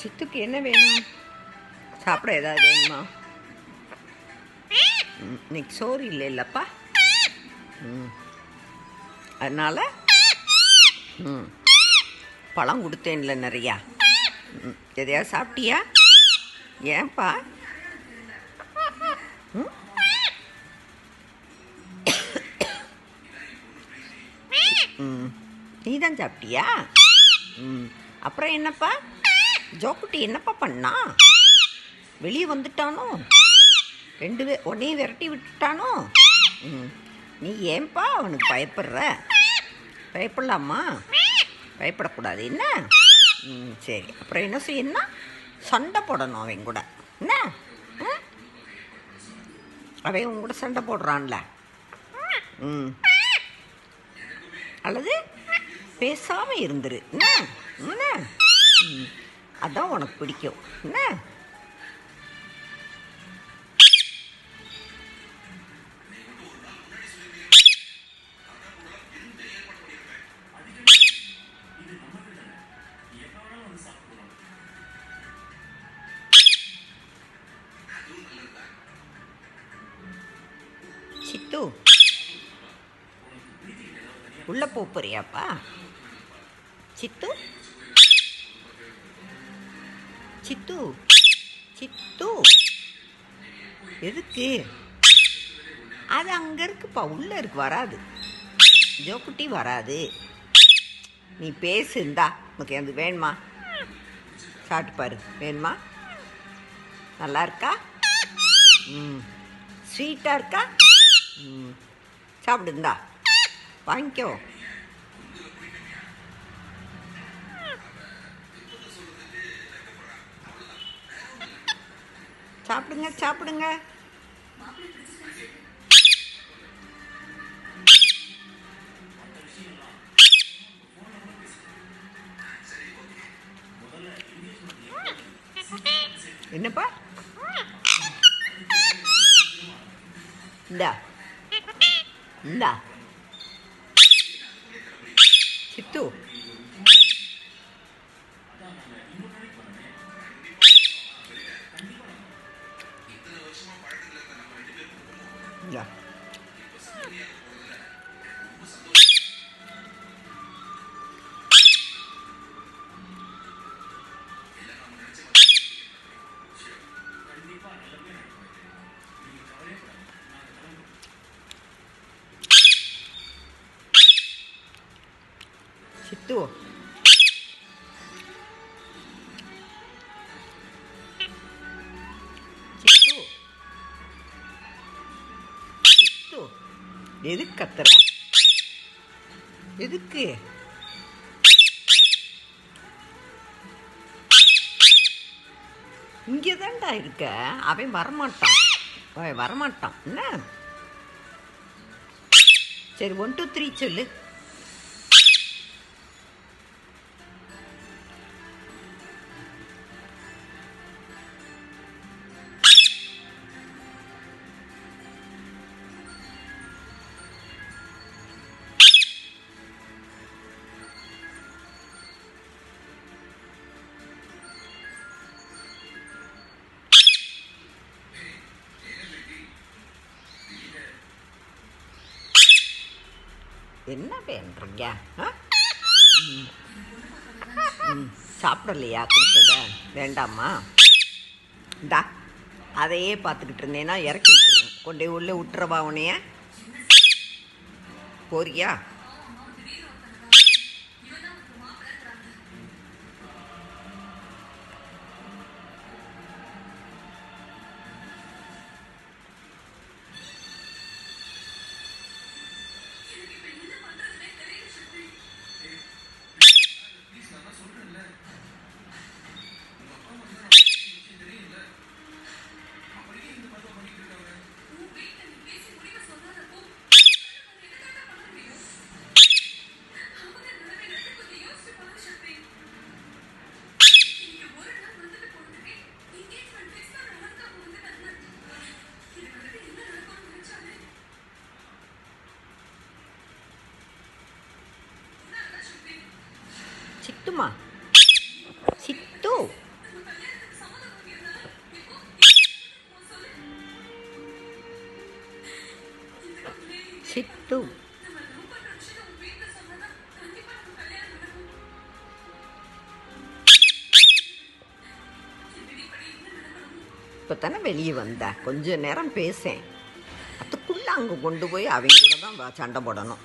சித்துக்கு என்ன வேணும்? சாப்பிட ஏதாவது வேணுமா? இன்னைக்கு சோறு இல்லைல்லப்பா. அதனால் பழம் கொடுத்தேன்ல நிறையா. எதையாவது சாப்பிட்டியா? ஏன்பா? நீ தான் சாப்பிட்டியா? அப்புறம் என்னப்பா ஜோக்குட்டி என்னப்பா பண்ணா? வெளியே வந்துட்டானோ? உன்னையும் விரட்டி விட்டுட்டானோ? நீ ஏன்பா அவனுக்கு பயப்படுற? பயப்படலாமா? பயப்படக்கூடாது என்ன? சரி, அப்புறம் என்ன செய்யணும்னா சண்டை போடணும் அவன் கூட. என்ன அவன் உங்க கூட சண்டை போடுறான்ல, அல்லது பேசாமல் இருந்துரு. என்ன அதான் உனக்கு பிடிக்கும். என்ன சித்து, உள்ள போறியாப்பா? சித்து சித்து சித்து எதுக்கு? அது அங்கே இருக்குப்பா, உள்ளே இருக்கு, வராது. ஜோக்குட்டி வராது. நீ பேசுந்தா உனக்கு அது வேணுமா? சாப்பிட்டு பாரு, வேணுமா? நல்லா இருக்கா? ஸ்வீட்டாக இருக்கா? சாப்பிடுந்தா, வாங்கிக்கோ. சாப்பிடுங்க சாப்பிடுங்க. என்னப்பா? இந்தா இந்தா சித்து, இந்தா. சித்து, சித்து சித்து எதுக்கு கத்துற? எதுக்கு? இங்கே தான்டா இருக்க. அவன் வரமாட்டான். என்ன? சரி, 1 2 3 சொல்லு. என்ன பண்ணுறீங்க? சாப்பிடலையா? கொடுத்தத வேண்டாமா? இந்தா, அதையே பார்த்துக்கிட்டு இருந்தேன்னா இறக்கி விட்டுருவேன். கொண்டே உள்ளே விட்டுறவா உனைய? போறியா? சித்துமா, சித்து சிட்டு. இப்போ தானே வெளியே வந்த, கொஞ்ச நேரம் பேசேன், அதுக்குள்ளே அங்கே கொண்டு போய் அவங்க கூட தான் சண்டை போடணும்.